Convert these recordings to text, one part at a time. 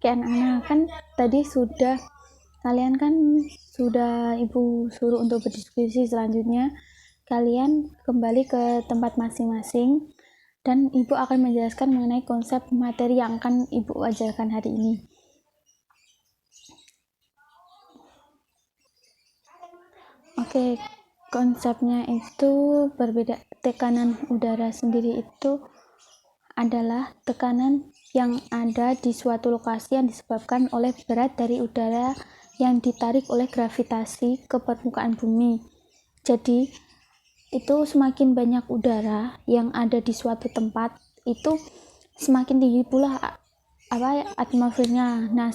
Oke anak-anak, kan tadi kalian kan sudah ibu suruh untuk berdiskusi. Selanjutnya kalian kembali ke tempat masing-masing dan ibu akan menjelaskan mengenai konsep materi yang akan ibu ajarkan hari ini. Oke, konsepnya itu berbeda. Tekanan udara sendiri itu adalah tekanan yang ada di suatu lokasi yang disebabkan oleh berat dari udara yang ditarik oleh gravitasi ke permukaan bumi. Jadi itu semakin banyak udara yang ada di suatu tempat, itu semakin tinggi pula atmosfernya. Nah,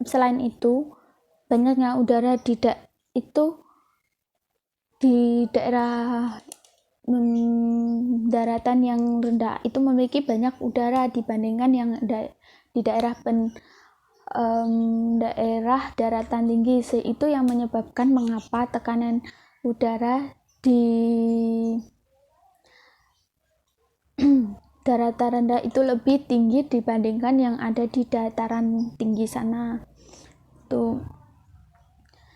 selain itu banyaknya udara di daerah daratan yang rendah itu memiliki banyak udara dibandingkan yang di daerah daratan tinggi. Itu yang menyebabkan mengapa tekanan udara di daratan rendah itu lebih tinggi dibandingkan yang ada di dataran tinggi sana. Tuh.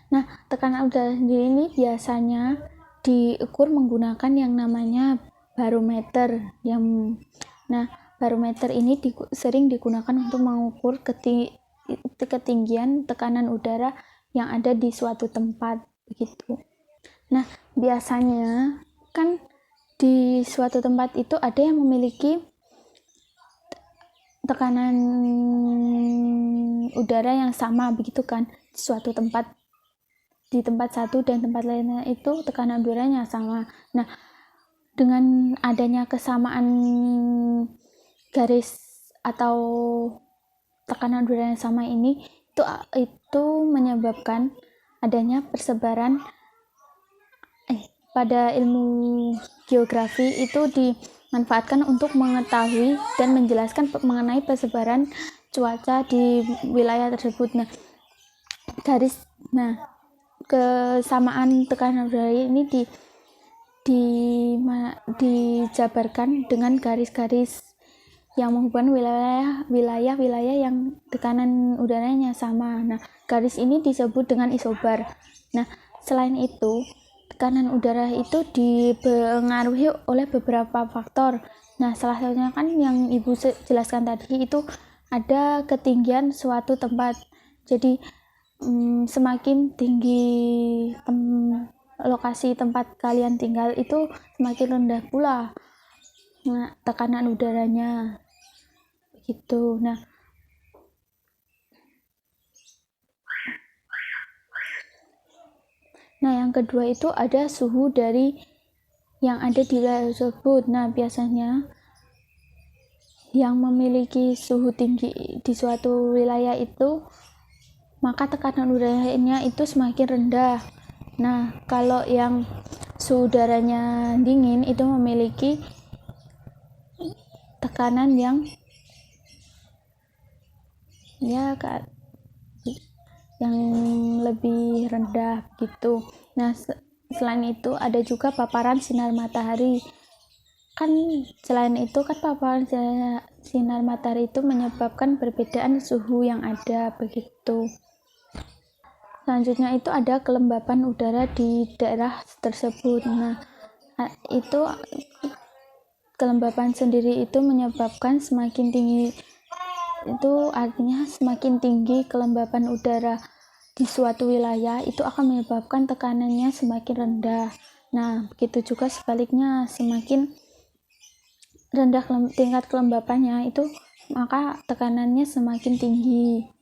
Nah, tekanan udara sendiri ini biasanya diukur menggunakan yang namanya barometer. Barometer ini sering digunakan untuk mengukur ketinggian tekanan udara yang ada di suatu tempat begitu. Nah, biasanya kan di suatu tempat itu ada yang memiliki tekanan udara yang sama begitu kan. Di tempat satu dan tempat lainnya itu tekanan udaranya sama. Nah, dengan adanya kesamaan garis atau tekanan udara yang sama ini itu menyebabkan adanya persebaran pada ilmu geografi itu dimanfaatkan untuk mengetahui dan menjelaskan mengenai persebaran cuaca di wilayah tersebut. Kesamaan tekanan udara ini dijabarkan dengan garis-garis yang menghubungkan wilayah yang tekanan udaranya sama. Nah, garis ini disebut dengan isobar. Nah, selain itu, tekanan udara itu dipengaruhi oleh beberapa faktor. Nah, salah satunya kan yang ibu jelaskan tadi itu ada ketinggian suatu tempat. Jadi semakin tinggi lokasi tempat kalian tinggal itu semakin rendah pula tekanan udaranya gitu. Nah, yang kedua itu ada suhu dari yang ada di wilayah tersebut. Nah, biasanya yang memiliki suhu tinggi di suatu wilayah itu maka tekanan udaranya itu semakin rendah. Nah, kalau yang suhu udaranya dingin itu memiliki tekanan yang lebih rendah gitu. Nah, selain itu ada juga paparan sinar matahari. Selain itu paparan sinar matahari itu menyebabkan perbedaan suhu yang ada begitu. Selanjutnya itu ada kelembapan udara di daerah tersebut. Nah, itu kelembapan sendiri itu menyebabkan semakin tinggi, itu artinya semakin tinggi kelembapan udara di suatu wilayah itu akan menyebabkan tekanannya semakin rendah. Nah, begitu juga sebaliknya, semakin rendah tingkat kelembapannya itu maka tekanannya semakin tinggi.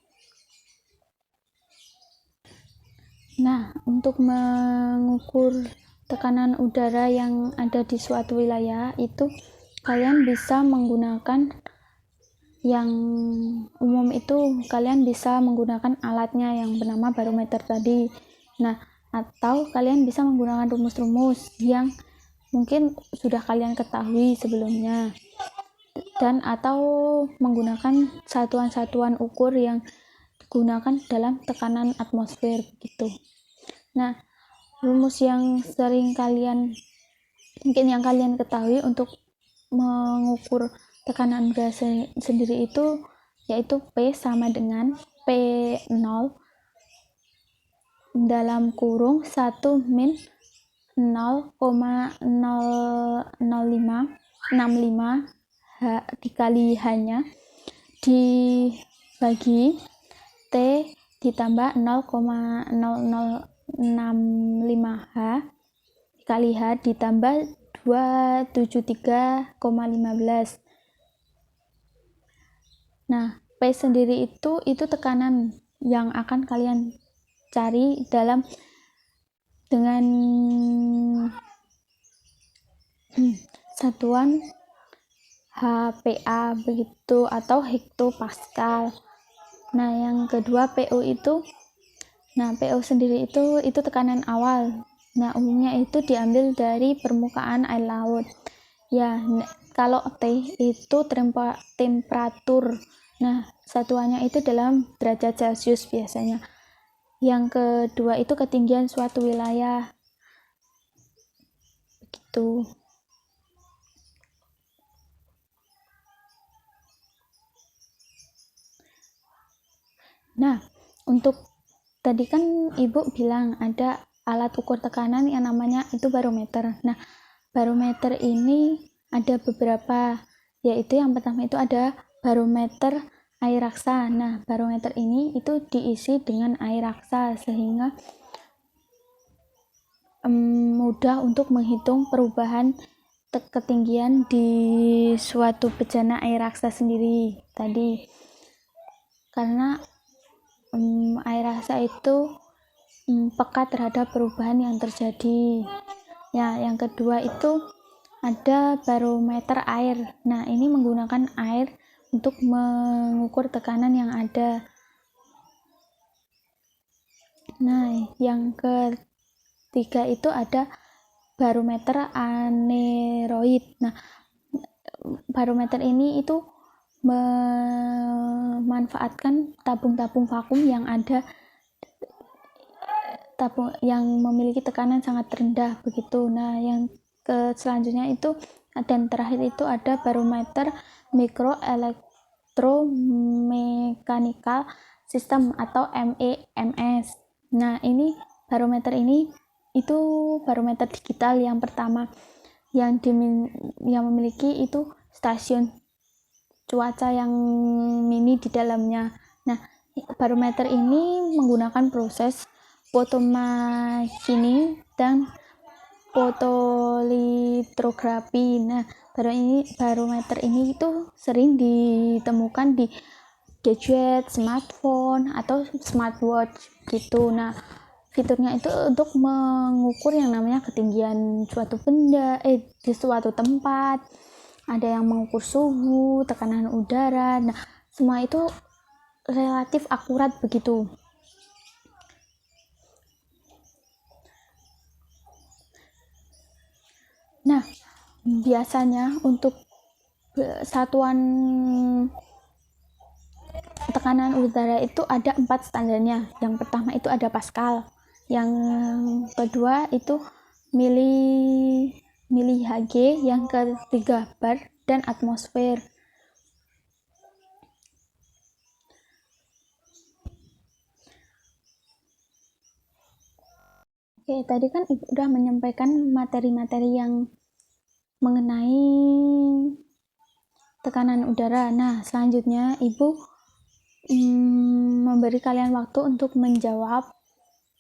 Nah, untuk mengukur tekanan udara yang ada di suatu wilayah itu kalian bisa menggunakan yang umum itu, kalian bisa menggunakan alatnya yang bernama barometer tadi. Nah, atau kalian bisa menggunakan rumus-rumus yang mungkin sudah kalian ketahui sebelumnya, dan atau menggunakan satuan-satuan ukur yang digunakan dalam tekanan atmosfer begitu. Nah, rumus yang sering kalian mungkin yang kalian ketahui untuk mengukur tekanan udara sendiri itu yaitu P sama dengan P0 dalam kurung 1 min 0,00565 dikali H-nya dibagi T ditambah 0,0065 H dikali H ditambah 273,15. Nah, P sendiri itu tekanan yang akan kalian cari dengan satuan HPA begitu atau hektopascal. Nah, yang kedua PO itu, PO sendiri itu tekanan awal. Nah, umumnya itu diambil dari permukaan air laut. Ya, kalau T itu temperatur. Nah, satuannya itu dalam derajat Celcius biasanya. Yang kedua itu ketinggian suatu wilayah. Begitu. Nah, untuk tadi kan Ibu bilang ada alat ukur tekanan yang namanya itu barometer. Nah, barometer ini ada beberapa, yaitu yang pertama itu ada barometer air raksa. Nah, barometer ini itu diisi dengan air raksa sehingga mudah untuk menghitung perubahan ketinggian di suatu bejana air raksa sendiri tadi, karena air raksa itu peka terhadap perubahan yang terjadi. Ya, yang kedua itu ada barometer air. Nah, ini menggunakan air untuk mengukur tekanan yang ada. Nah, yang ketiga itu ada barometer aneroid. Nah, barometer ini itu memanfaatkan tabung-tabung vakum yang ada, yang memiliki tekanan sangat rendah begitu. Nah, yang selanjutnya itu dan terakhir itu ada barometer mikroelektromechanical system atau MEMS. Nah, ini barometer ini itu barometer digital yang pertama yang memiliki itu stasiun cuaca yang mini di dalamnya. Nah, barometer ini menggunakan proses photomachining dan fotolitografi. Nah, barometer ini itu sering ditemukan di gadget, smartphone atau smartwatch gitu. Nah, fiturnya itu untuk mengukur yang namanya ketinggian suatu benda di suatu tempat. Ada yang mengukur suhu, tekanan udara. Nah, semua itu relatif akurat begitu. Nah, biasanya untuk satuan tekanan udara itu ada 4 standarnya. Yang pertama itu ada Pascal, yang kedua itu mili Hg, yang ketiga bar dan atmosfer. Oke, tadi kan Ibu udah menyampaikan materi-materi yang mengenai tekanan udara. Nah, selanjutnya Ibu memberi kalian waktu untuk menjawab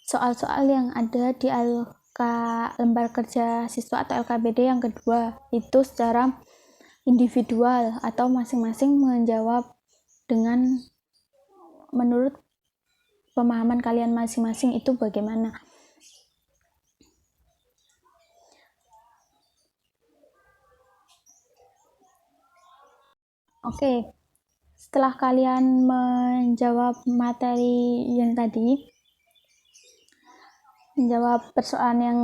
soal-soal yang ada di lembar kerja siswa atau LKBD yang kedua, itu secara individual atau masing-masing menjawab dengan menurut pemahaman kalian masing-masing itu bagaimana. Oke, setelah kalian menjawab materi yang tadi, menjawab persoalan yang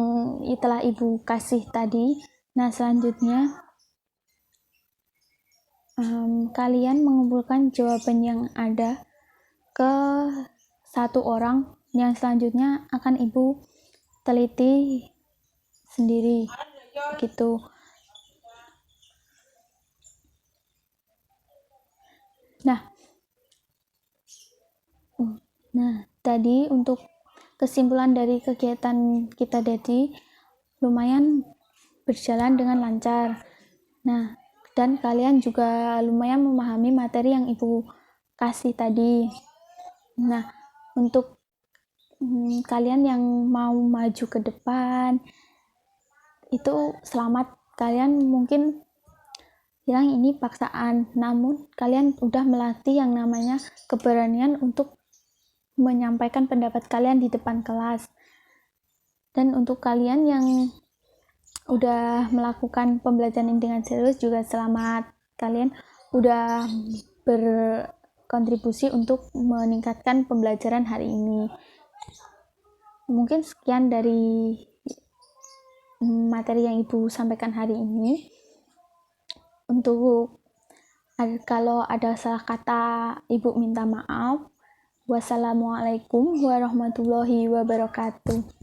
telah Ibu kasih tadi, nah selanjutnya kalian mengumpulkan jawaban yang ada ke satu orang yang selanjutnya akan Ibu teliti sendiri. gitu. Nah, tadi untuk kesimpulan dari kegiatan kita tadi lumayan berjalan dengan lancar. Nah, dan kalian juga lumayan memahami materi yang Ibu kasih tadi. Nah, untuk kalian yang mau maju ke depan, itu selamat. Kalian mungkin bilang ini paksaan, namun kalian udah melatih yang namanya keberanian untuk menyampaikan pendapat kalian di depan kelas. Dan untuk kalian yang udah melakukan pembelajaran ini dengan serius juga selamat. Kalian udah berkontribusi untuk meningkatkan pembelajaran hari ini. Mungkin sekian dari materi yang Ibu sampaikan hari ini. Untuk kalau ada salah kata, Ibu minta maaf. Wassalamualaikum warahmatullahi wabarakatuh.